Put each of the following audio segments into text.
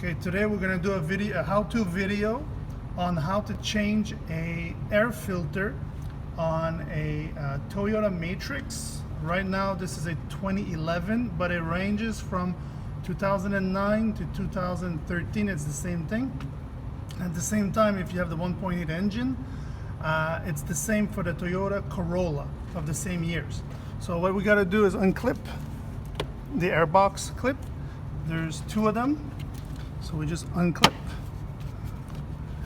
Okay, today we're going to do a how-to video on how to change a air filter on a Toyota Matrix. Right now this is a 2011, but it ranges from 2009 to 2013. It's the same thing. At the same time, if you have the 1.8 engine, it's the same for the Toyota Corolla of the same years. So what we got to do is unclip the airbox clip. There's two of them. So we just unclip,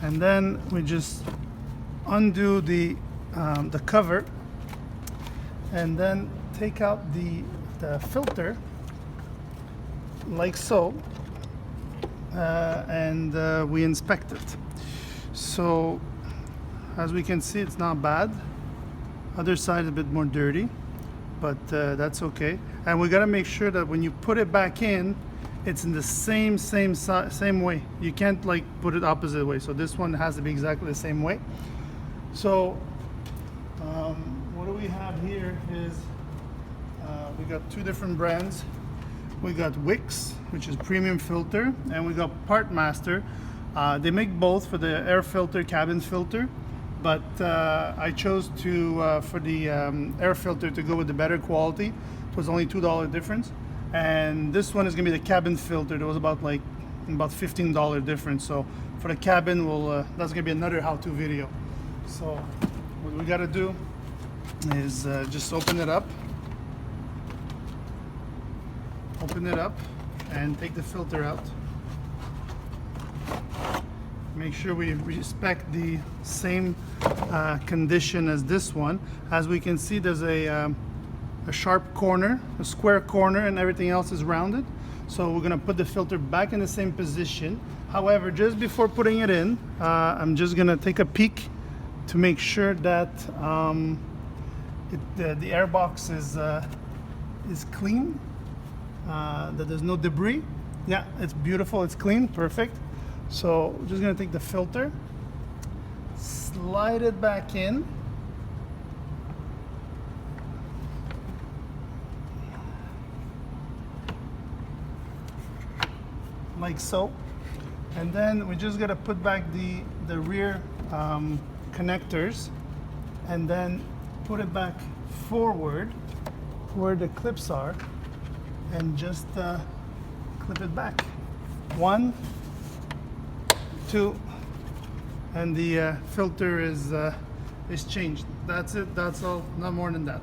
and then we just undo the cover, and then take out the filter like so, and we inspect it. So as we can see, it's not bad. Other side is a bit more dirty, but that's okay. And we got to make sure that when you put it back in, it's in the same way. You can't like put it opposite way. So this one has to be exactly the same way. So what do we have here is we got two different brands. We got Wix, which is premium filter, and we got Part Master. They make both for the air filter, cabin filter, but I chose to for the air filter to go with the better quality. It was only $2 difference. And this one is gonna be the cabin filter. There was about $15 difference. So for the cabin, that's gonna be another how-to video. So what we gotta do is just open it up, and take the filter out. Make sure we respect the same condition as this one. As we can see, there's a sharp corner, a square corner, and everything else is rounded. So we're gonna put the filter back in the same position. However, just before putting it in, I'm just gonna take a peek to make sure that the airbox is clean, that there's no debris. Yeah, it's beautiful, it's clean, perfect. So we're just gonna take the filter, slide it back in, like so, and then we just gotta put back the rear connectors, and then put it back forward where the clips are, and just clip it back. 1, 2, and the filter is changed. That's it. That's all. Not more than that.